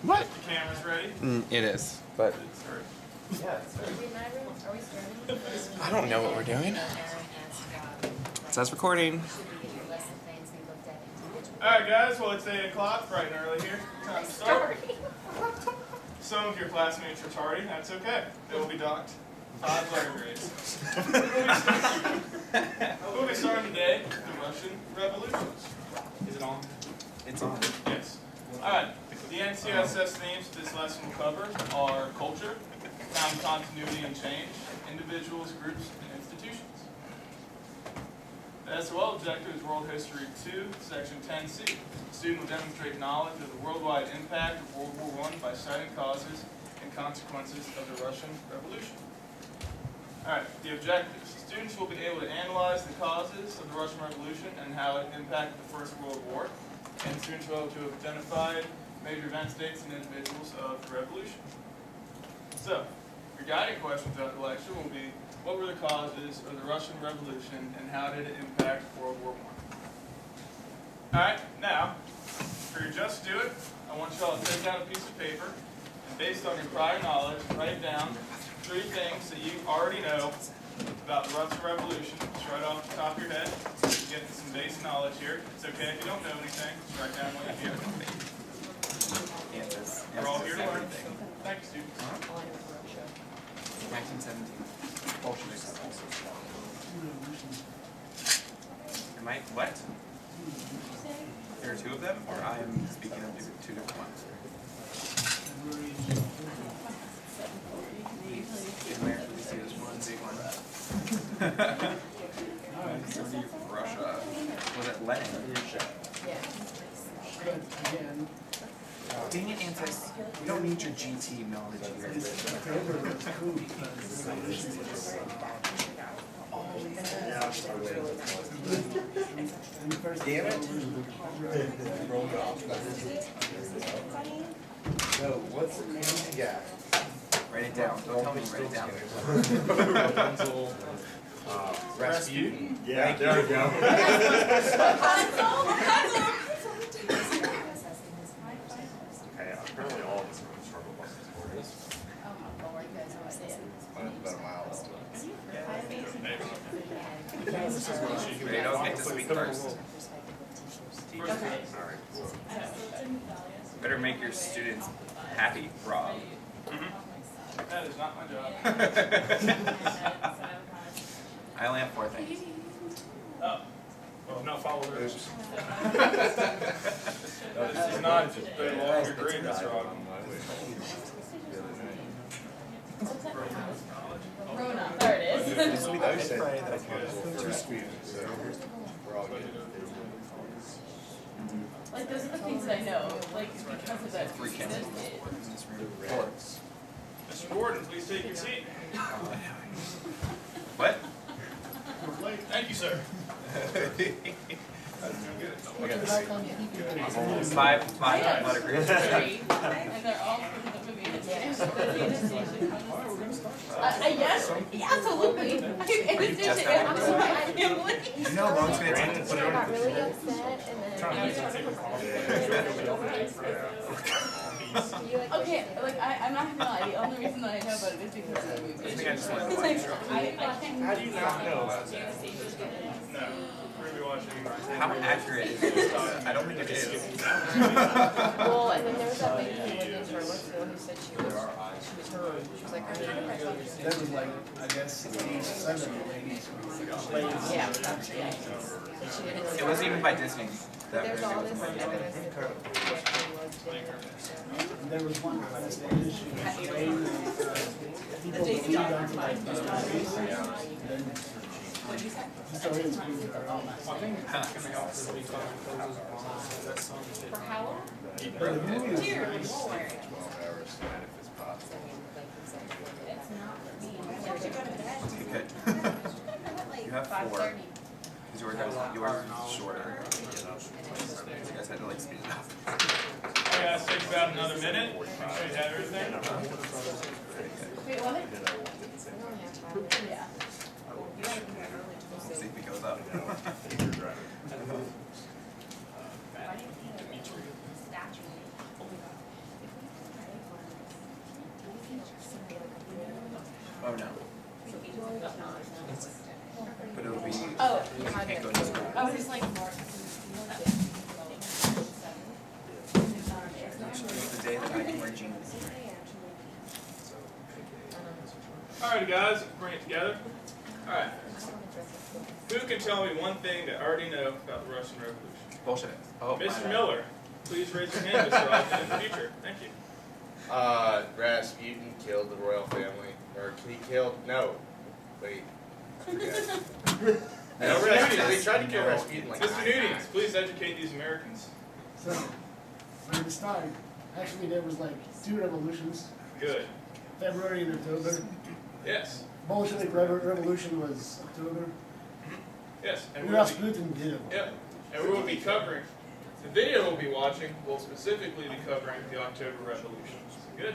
What? The camera's ready? It is, but Yeah, I don't know what we're doing. It says recording. Alright guys, well it's 8 o'clock, bright and early here. Time to start. Some of your classmates are tardy, that's okay. They will be docked 5 letter grades. We'll be starting today with the Russian revolutions. Is it on? It's on. Yes. Alright, the NCSS themes this lesson will cover are culture, time continuity and change, individuals, groups, and institutions. The SOL objective is World History 2, Section 10C. The student will demonstrate knowledge of the worldwide impact of World War I by citing causes and consequences of the Russian Revolution. Alright, the objectives. Students will be able to analyze the causes of the Russian Revolution and how it impacted the First World War. And students will be able to have identified major events, dates, and individuals of the revolution. So, your guiding question throughout the lecture will be, what were the causes of the Russian Revolution and how did it impact World War I? Alright, now, for your Just Do It, I want you all to take out a piece of paper and based on your prior knowledge, write down 3 things that you already know about the Russian Revolution, just right off the top of your head. Get some base knowledge here. It's okay if you don't know anything, just write down what you do. We're all here to learn. Thank you, students. 1917. Bolsheviks. Am I what? There are 2 of them, or I am speaking of 2 different ones? In America, we see this one big one. Russia. Was it Lenin? Dang it, Antis. We don't need your GT knowledge here. Damn it. So, what's the name you got? Write it down. Don't tell me to write it down. Rasputin. Yeah, there we go. Okay, apparently all of us are going to struggle with this board. About a mile. Ready, don't get to speak first. Better make your students happy, Rob. That is not my job. I only have 4 things. Oh. Well, Not follow those. this is not very long degree, Mr. Ogden. There it is. I said too sweet, so we're all good. Like, those are the things that I know, like, because of that. 3 cameras in this room. 4. Mr. Gordon, please take your seat. What? Thank you, sir. 5 letter grades. And they're all from the movie. Yes, absolutely. You know how long it's going to take to put it on? really upset Okay, like, I'm not gonna lie, the only reason that I know about it is because of the movie. I think I just went Like, I can't. How do you not know about that? No, we're going to be watching. How accurate is this? I don't think it is. Well, and then there was that lady who lived in Charlottesville who said she was heard. She was like, I'm not That was like, I guess, 67 ladies who played. yeah, that's, yeah. She didn't It wasn't even by Disney. That There's movie all was this by Disney. evidence that There was one class that issue, people believed unto like this race, then he started to prove their own. For how long? But the movie was Dear nice. Lord. 12 hours, if it's possible. It's not me. Okay, good. You have 4. 5:30. Yours is shorter. You guys had to like speed it up. Okay, guys, take about another minute. Make sure you have everything. Wait, what? Yeah. See if it goes up. Oh no. But it would be. Oh, You can't go to school. I was just like, The day that I can wear jeans. Alright guys, bring it together. Alright. Who can tell me one thing that I already know about the Russian Revolution? Bullshit. Oh, my Mr. bad. Miller, please raise your hand, Mr. Austin, in the future. Thank you. Rasputin killed the royal family. Or he killed, no. Wait. I forget. No, Rasputin, they tried to kill Rasputin like Mr. 9 Nudians, times. please educate these Americans. So, when it started, actually there was like 2 revolutions, Good. February and October. Yes. Bolshevik revolution was October. Yes. And And we'll be, Rasputin did it. yep. And we will be covering, the video we'll be watching will specifically be covering the October Revolution. Good.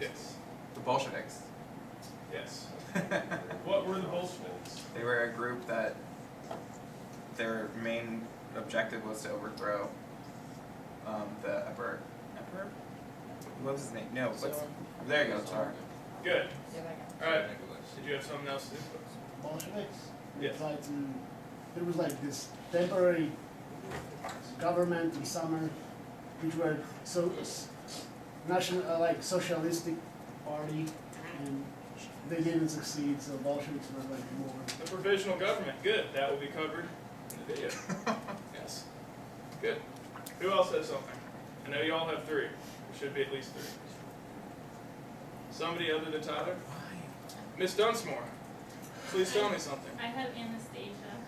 Yes. The Bolsheviks. Yes. What were the Bolsheviks? They were a group that their main objective was to overthrow the emperor. Emperor? What was his name? No, what's there you go, Tsar. Good. Yeah, that guy. Alright. Did you have something else to do? Bolsheviks. They Yes. tried to, there was like this temporary government in summer, which were national, like socialistic party, and they didn't succeed, so Bolsheviks were like more. The provisional government. Good. That will be covered in the video. Yes. Good. Who else has something? I know you all have 3. There should be at least 3. Somebody other than Tyler? Miss Dunsmore, please tell me something. I have Anastasia.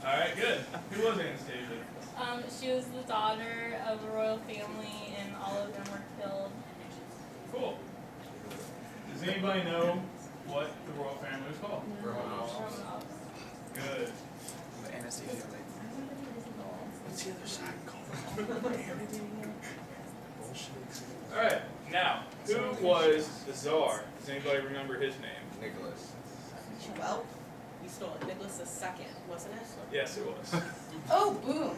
Alright, good. Who was Anastasia? She was the daughter of a royal family, and all of them were killed. Cool. Does anybody know what the royal family was called? Romanovs. Good. The Anastasia. What's the other side called? Bolsheviks. Alright, now, who was the Tsar? Does anybody remember his name? Nicholas. Well, you stole it. Nicholas II, wasn't it? Yes, it was. oh, boom.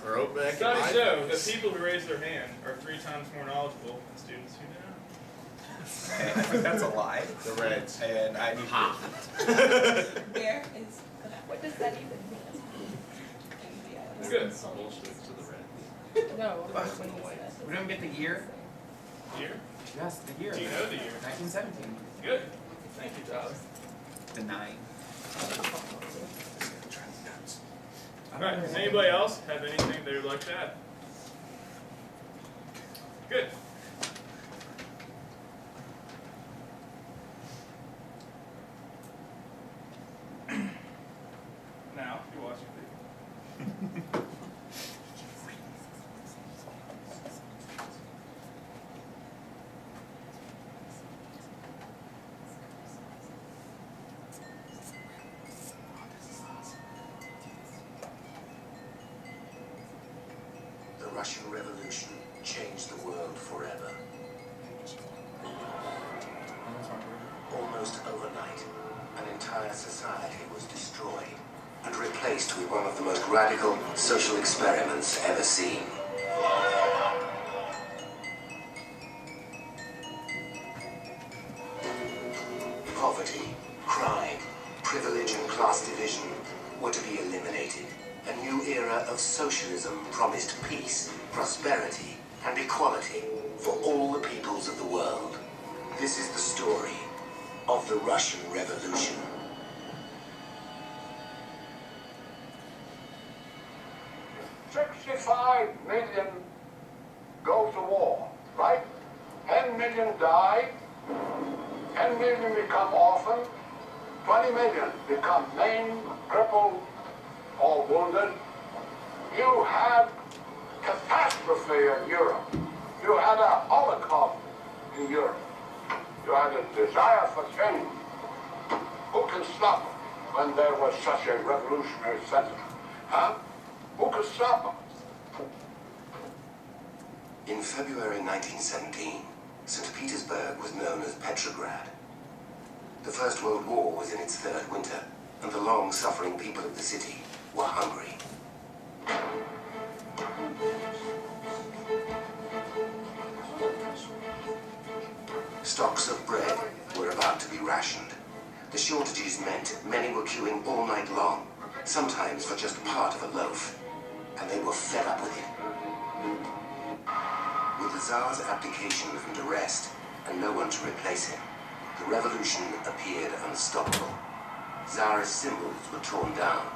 Throw it back in Studies my show that face. people who raise their hand are 3 times more knowledgeable than students who don't. Okay, I think that's a lie. The Reds. And I need Where is What does that even mean? Good. No. We don't get the year? Year? Yes, the year. Do you know the year? 1917. Good. Thank you, Tyler. The 9. Alright, does anybody else have anything they would like to add? Good. Now, you're watching video. The Russian Revolution changed the world forever. Almost overnight, an entire society was destroyed and replaced with one of the most radical social experiments ever seen. Poverty, crime, privilege and class division were to be eliminated. A new era of socialism promised peace, prosperity, and equality for all the peoples of the world. This is the story of the Russian Revolution. 65 million go to war, right? 10 million die, 10 million become orphaned, 20 million become maimed, crippled, or wounded. You had catastrophe in Europe. You had a Holocaust in Europe. You had a desire for change. Who can stop when there was such a revolutionary sentiment? Huh? Who could stop them? In February 1917, St. Petersburg was known as Petrograd. The First World War was in its 3rd winter, and the long-suffering people of the city were hungry. rationed. The shortages meant many were queuing all night long, sometimes for just part of a loaf, and they were fed up with it. With the Tsar's abdication and arrest, and no one to replace him, the revolution appeared unstoppable. Tsarist symbols were torn down,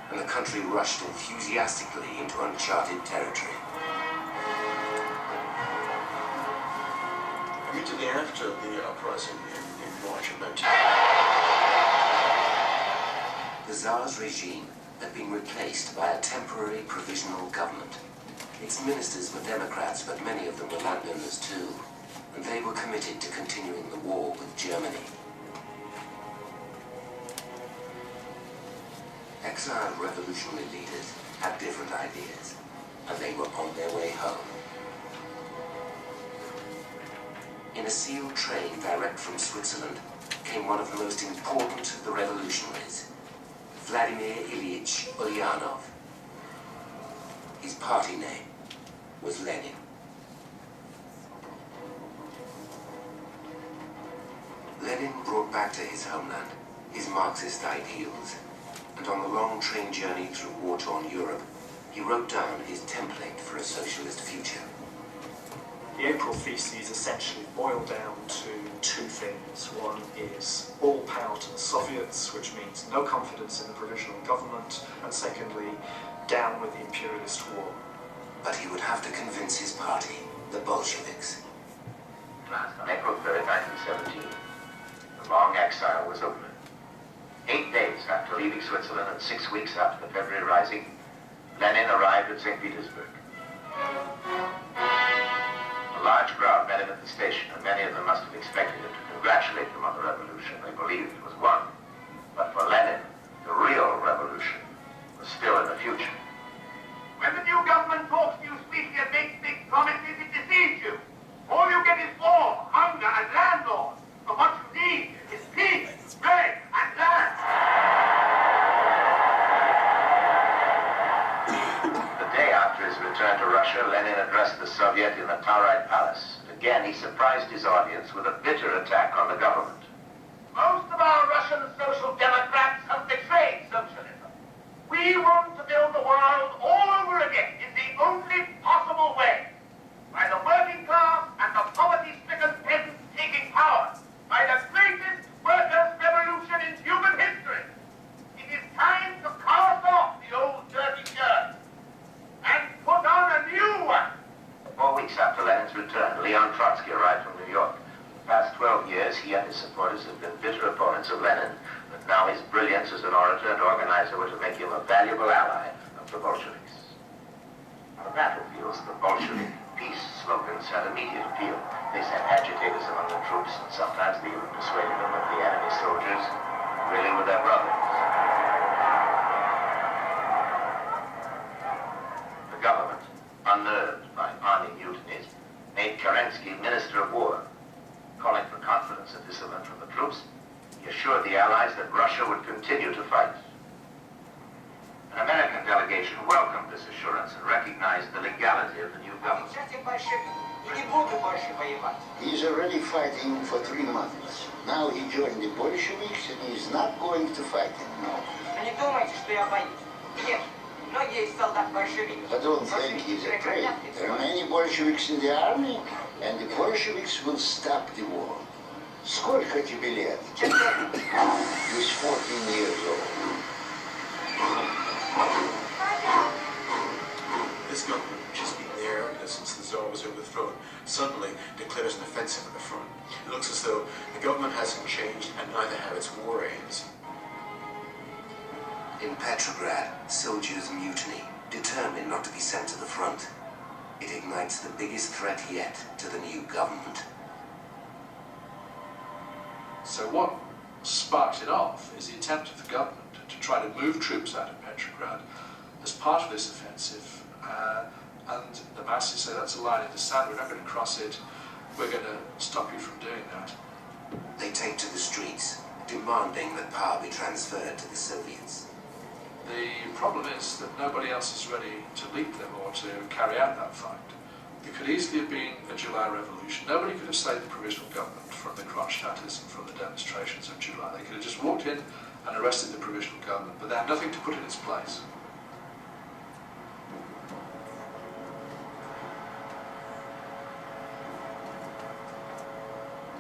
and the country rushed enthusiastically into uncharted territory. Immediately after the uprising in March of 19... The Tsar's regime had been replaced by a temporary provisional government. Its ministers were Democrats, but many of them were landowners too, and they were committed to continuing the war with Germany. Exiled revolutionary leaders had different ideas, and they were on their way home. In a sealed train direct from Switzerland came one of the most important of the revolutionaries, Vladimir Ilyich Ulyanov. His party name was Lenin. Lenin brought back to his homeland his Marxist ideals, and on the long train journey through war-torn Europe, he wrote down his template for a socialist future. The April Theses essentially boil down to two things. One is all power to the Soviets, which means no confidence in the provisional government, and secondly, down with the imperialist war. But he would have to convince his party, the Bolsheviks. On April 3rd, 1917, the long exile was over. 8 days after leaving Switzerland and 6 weeks after the February Rising, Lenin arrived at St. Petersburg. A large crowd met him at the station, and many of them must have expected him to congratulate them on the revolution. They believed it was won. But for Lenin, the real revolution was still in the future. When the new government talks to you speaking and makes big promises, it deceives you. All you get is war, hunger, and landlords. But what you need is peace, bread, and land. The day after his return to Russia, Lenin addressed the Soviet in the Tauride Palace. Again, he surprised his audience with a bitter attack on the government. Most of our Russian social democrats have betrayed socialism. We want to build the world all over again in the only possible way. By the working class and the poverty-stricken peasants taking power. By the greatest workers' revolution in human history. It is time to cast off the old dirty shirt and put on a new one. 4 weeks after Lenin's return, Leon Trotsky arrived from New York. For the past 12 years, he and his supporters have been bitter opponents of Lenin, but now his brilliance as an orator and organizer were to make him a valuable ally of the Bolsheviks. On the battlefields, the Bolshevik peace slogans had immediate appeal. They sent agitators among the troops, and sometimes they even persuaded them that the enemy soldiers really were their brothers. The government, unnerved by army mutinies, made Kerensky Minister of War. Calling for confidence and discipline from the troops, he assured the Allies that Russia would continue to fight. An American delegation welcomed this assurance and recognized the legality of the new government. He's already fighting for 3 months. Now he joined the Bolsheviks and he's not going to fight anymore. I don't think he's afraid. There are many Bolsheviks in the army, and the Bolsheviks will stop the war. Сколько тебе лет? He's 14 years old. This government, which has been there since the Tsar was overthrown, suddenly declares an offensive at the front. It looks as though the government hasn't changed, and neither have its war aims. In Petrograd, soldiers mutiny, determined not to be sent to the front. It ignites the biggest threat yet to the new government. So what sparked it off is the attempt of the government to try to move troops out of Petrograd as part of this offensive. And the masses say that's a line in the sand, we're not going to cross it, we're going to stop you from doing that. They take to the streets, demanding that power be transferred to the Soviets. The problem is that nobody else is ready to lead them or to carry out that fight. It could easily have been a July revolution. Nobody could have saved the provisional government from the Kronstadters and from the demonstrations of July. They could have just walked in and arrested the provisional government, but they had nothing to put in its place.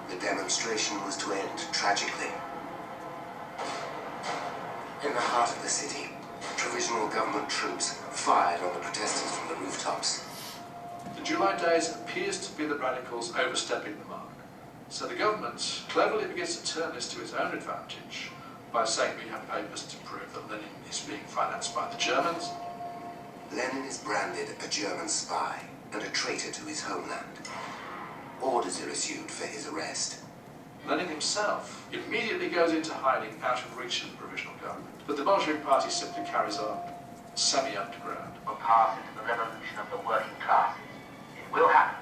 The demonstration was to end tragically. In the heart of the city, provisional government troops fired on the protesters from the rooftops. The July days appears to be the radicals overstepping the mark. So the government cleverly begins to turn this to its own advantage by saying we have papers to prove that Lenin is being financed by the Germans. Lenin is branded a German spy and a traitor to his homeland. Orders are issued for his arrest. Lenin himself immediately goes into hiding out of reach of the provisional government. But the Bolshevik Party simply carries on, semi-underground. Will pass into the revolution of the working classes. It will happen.